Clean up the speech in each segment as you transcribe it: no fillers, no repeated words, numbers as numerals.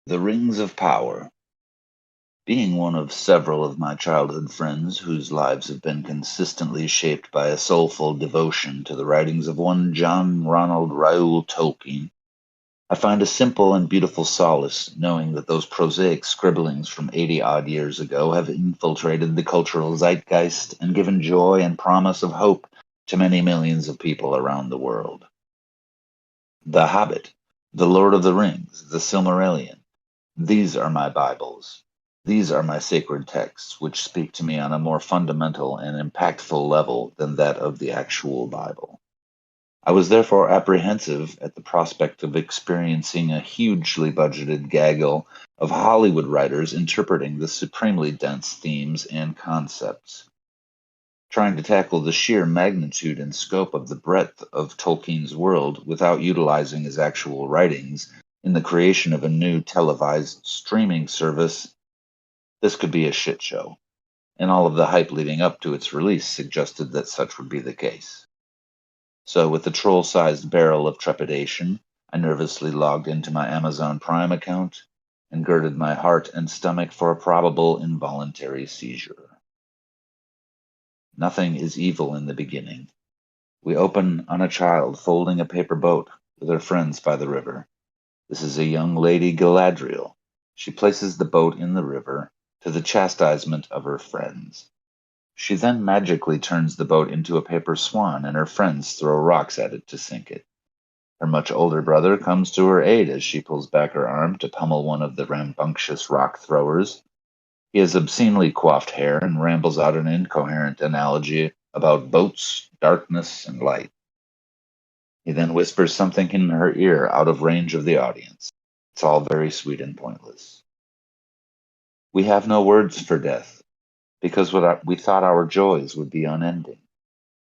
The Rings of Power. Being one of several of my childhood friends whose lives have been consistently shaped by a soulful devotion to the writings of one John Ronald Reuel Tolkien, I find a simple and beautiful solace knowing that those prosaic scribblings from 80-odd years ago have infiltrated the cultural zeitgeist and given joy and promise of hope to many millions of people around the world. The Hobbit, The Lord of the Rings, The Silmarillion, these are my Bibles. These are my sacred texts, which speak to me on a more fundamental and impactful level than that of the actual Bible. I was therefore apprehensive at the prospect of experiencing a hugely budgeted gaggle of Hollywood writers interpreting the supremely dense themes and concepts. Trying to tackle the sheer magnitude and scope of the breadth of Tolkien's world without utilizing his actual writings in the creation of a new televised streaming service, this could be a shit show, and all of the hype leading up to its release suggested that such would be the case. So, with a troll-sized barrel of trepidation, I nervously logged into my Amazon Prime account and girded my heart and stomach for a probable involuntary seizure. Nothing is evil in the beginning. We open on a child folding a paper boat with her friends by the river. This is a young lady Galadriel. She places the boat in the river to the chastisement of her friends. She then magically turns the boat into a paper swan, and her friends throw rocks at it to sink it. Her much older brother comes to her aid as she pulls back her arm to pummel one of the rambunctious rock throwers. He has obscenely coiffed hair and rambles out an incoherent analogy about boats, darkness, and light. He then whispers something in her ear out of range of the audience. It's all very sweet and pointless. We have no words for death, because we thought our joys would be unending.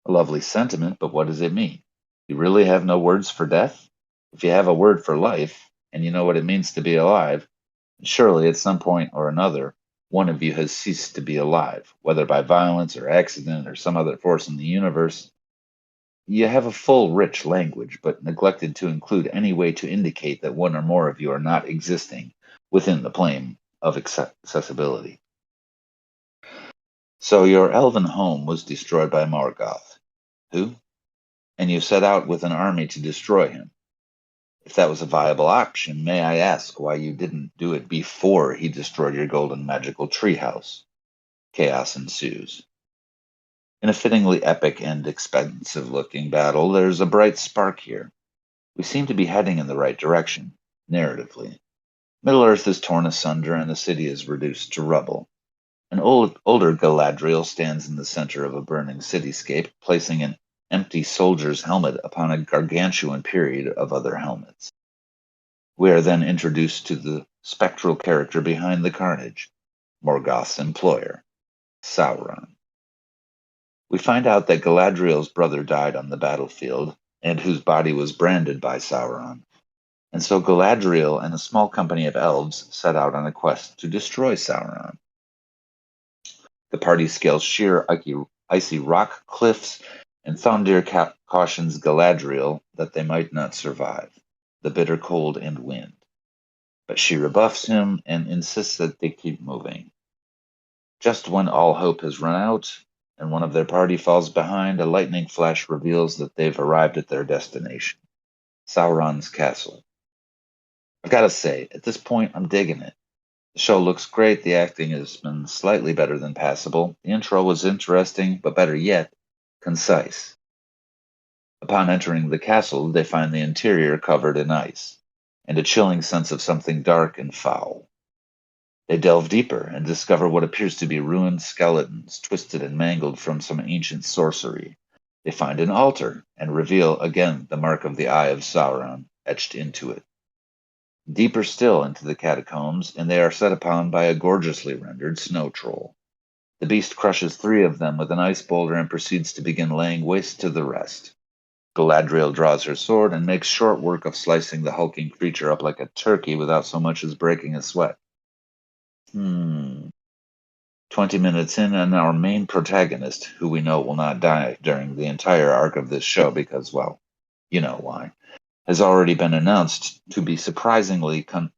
A lovely sentiment, but what does it mean? You really have no words for death? If you have a word for life, and you know what it means to be alive, surely at some point or another, one of you has ceased to be alive, whether by violence or accident or some other force in the universe. You have a full, rich language, but neglected to include any way to indicate that one or more of you are not existing within the plane of accessibility. So your elven home was destroyed by Morgoth. Who? And you set out with an army to destroy him. If that was a viable option, may I ask why you didn't do it before he destroyed your golden magical treehouse? Chaos ensues. In a fittingly epic and expensive-looking battle, there's a bright spark here. We seem to be heading in the right direction, narratively. Middle-earth is torn asunder and the city is reduced to rubble. An older Galadriel stands in the center of a burning cityscape, placing an empty soldier's helmet upon a gargantuan period of other helmets. We are then introduced to the spectral character behind the carnage, Morgoth's employer, Sauron. We find out that Galadriel's brother died on the battlefield, and whose body was branded by Sauron. And so Galadriel and a small company of elves set out on a quest to destroy Sauron. The party scales sheer, icy rock cliffs, and Thondir cautions Galadriel that they might not survive the bitter cold and wind. But she rebuffs him and insists that they keep moving. Just when all hope has run out, and one of their party falls behind, a lightning flash reveals that they've arrived at their destination, Sauron's castle. I've got to say, at this point, I'm digging it. The show looks great, the acting has been slightly better than passable, the intro was interesting, but better yet, concise. Upon entering the castle, they find the interior covered in ice, and a chilling sense of something dark and foul. They delve deeper and discover what appears to be ruined skeletons, twisted and mangled from some ancient sorcery. They find an altar and reveal again the mark of the Eye of Sauron etched into it. Deeper still into the catacombs, and they are set upon by a gorgeously rendered snow troll. The beast crushes 3 of them with an ice boulder and proceeds to begin laying waste to the rest. Galadriel draws her sword and makes short work of slicing the hulking creature up like a turkey without so much as breaking a sweat. 20 minutes in, and our main protagonist, who we know will not die during the entire arc of this show because, well, you know why, has already been announced to be supremely cunning,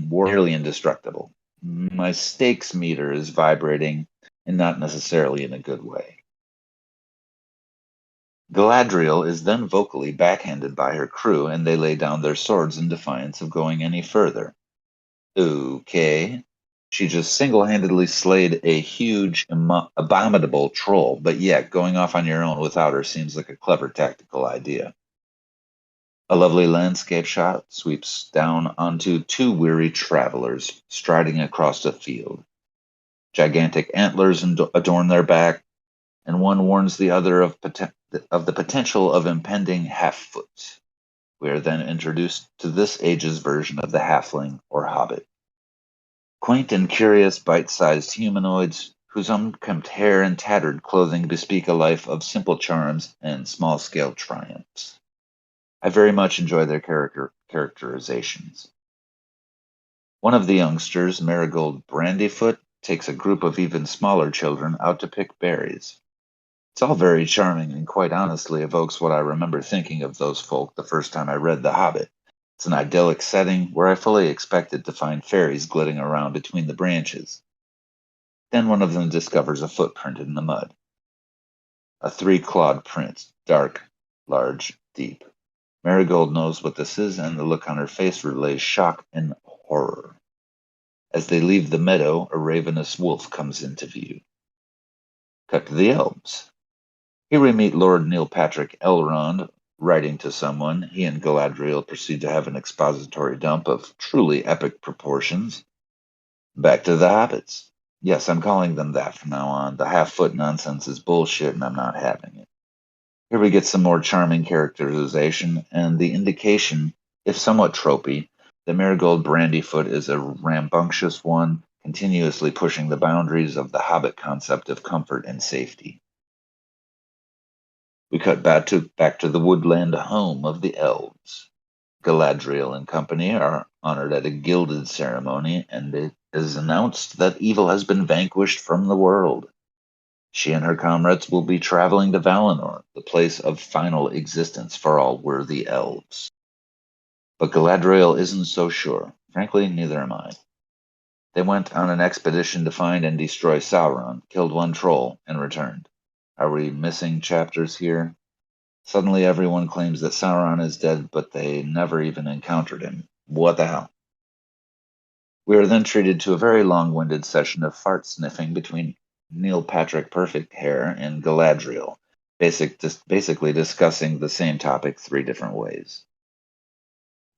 nearly indestructible. My stakes meter is vibrating, and not necessarily in a good way. Galadriel is then vocally backhanded by her crew, and they lay down their swords in defiance of going any further. Okay. She just single-handedly slayed a huge, abominable troll, but yet going off on your own without her seems like a clever tactical idea. A lovely landscape shot sweeps down onto two weary travelers striding across a field. Gigantic antlers adorn their back, and one warns the other of the potential of impending half-foot. We are then introduced to this age's version of the halfling or hobbit. Quaint and curious bite-sized humanoids whose unkempt hair and tattered clothing bespeak a life of simple charms and small-scale triumphs. I very much enjoy their characterizations. One of the youngsters, Marigold Brandyfoot, takes a group of even smaller children out to pick berries. It's all very charming and quite honestly evokes what I remember thinking of those folk the first time I read The Hobbit. It's an idyllic setting where I fully expected to find fairies gliding around between the branches. Then one of them discovers a footprint in the mud. A three-clawed print, dark, large, deep. Marigold knows what this is, and the look on her face relays shock and horror. As they leave the meadow, a ravenous wolf comes into view. Cut to the elves. Here we meet Lord Neil Patrick Elrond writing to someone. He and Galadriel proceed to have an expository dump of truly epic proportions. Back to the hobbits. Yes, I'm calling them that from now on. The half-foot nonsense is bullshit and I'm not having it. Here we get some more charming characterization and the indication, if somewhat tropey, that Marigold Brandyfoot is a rambunctious one, continuously pushing the boundaries of the hobbit concept of comfort and safety. We cut back to the woodland home of the elves. Galadriel and company are honored at a gilded ceremony, and it is announced that evil has been vanquished from the world. She and her comrades will be traveling to Valinor, the place of final existence for all worthy elves. But Galadriel isn't so sure. Frankly, neither am I. They went on an expedition to find and destroy Sauron, killed one troll, and returned. Are we missing chapters here? Suddenly everyone claims that Sauron is dead, but they never even encountered him. What the hell? We are then treated to a very long-winded session of fart sniffing between Neil Patrick Perfect Hair and Galadriel, basically discussing the same topic three different ways.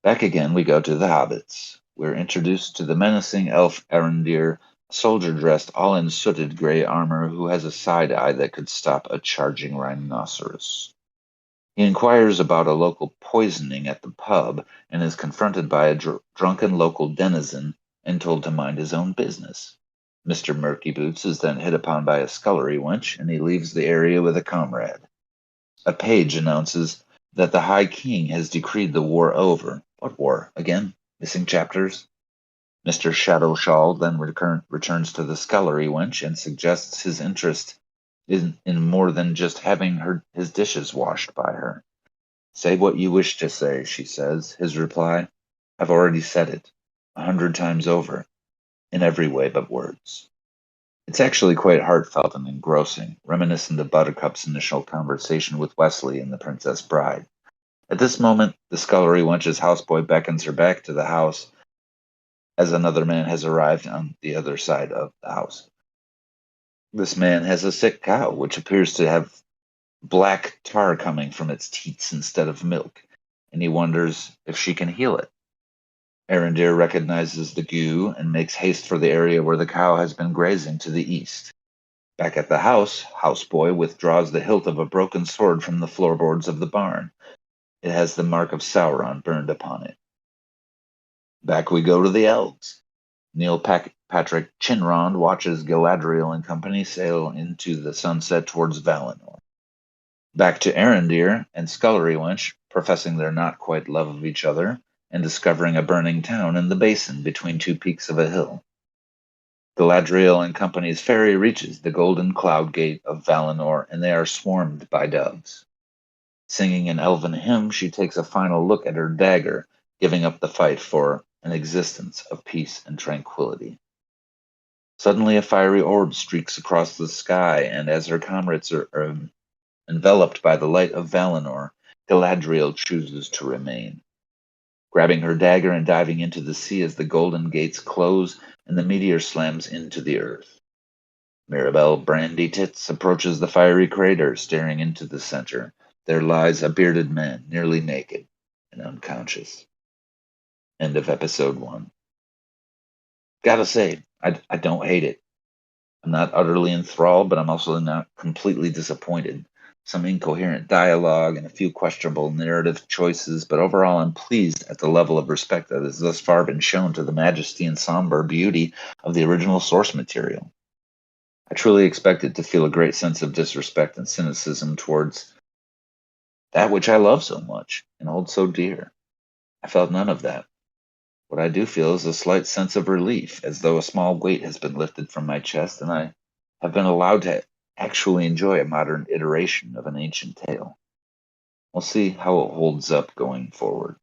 Back again we go to the hobbits. We're introduced to the menacing elf Arondir, a soldier dressed all in sooted gray armor who has a side eye that could stop a charging rhinoceros. He inquires about a local poisoning at the pub and is confronted by a drunken local denizen and told to mind his own business. Mr. Murky Boots is then hit upon by a scullery wench, and he leaves the area with a comrade. A page announces that the High King has decreed the war over. What war? Again? Missing chapters? Mr. Shadowshawl then returns to the scullery wench and suggests his interest in more than just having his dishes washed by her. Say what you wish to say, she says. His reply, I've already said it, 100 times over, in every way but words. It's actually quite heartfelt and engrossing, reminiscent of Buttercup's initial conversation with Wesley in The Princess Bride. At this moment, the scullery wench's houseboy beckons her back to the house as another man has arrived on the other side of the house. This man has a sick cow, which appears to have black tar coming from its teats instead of milk, and he wonders if she can heal it. Arondir recognizes the goo and makes haste for the area where the cow has been grazing to the east. Back at the house, Houseboy withdraws the hilt of a broken sword from the floorboards of the barn. It has the mark of Sauron burned upon it. Back we go to the elves. Neil Patrick Chinrond watches Galadriel and company sail into the sunset towards Valinor. Back to Arondir and Scullery Wench, professing their not quite love of each other, and discovering a burning town in the basin between two peaks of a hill. Galadriel and company's ferry reaches the golden cloud gate of Valinor, and they are swarmed by doves. Singing an elven hymn, she takes a final look at her dagger, giving up the fight for an existence of peace and tranquility. Suddenly, a fiery orb streaks across the sky, and as her comrades are enveloped by the light of Valinor, Galadriel chooses to remain. Grabbing her dagger and diving into the sea as the golden gates close and the meteor slams into the earth. Mirabelle Brandy Tits approaches the fiery crater, staring into the center. There lies a bearded man, nearly naked and unconscious. End of episode 1. Gotta say, I don't hate it. I'm not utterly enthralled, but I'm also not completely disappointed. Some incoherent dialogue and a few questionable narrative choices, but overall I'm pleased at the level of respect that has thus far been shown to the majesty and somber beauty of the original source material. I truly expected to feel a great sense of disrespect and cynicism towards that which I love so much and hold so dear. I felt none of that. What I do feel is a slight sense of relief, as though a small weight has been lifted from my chest and I have been allowed to actually enjoy a modern iteration of an ancient tale. We'll see how it holds up going forward.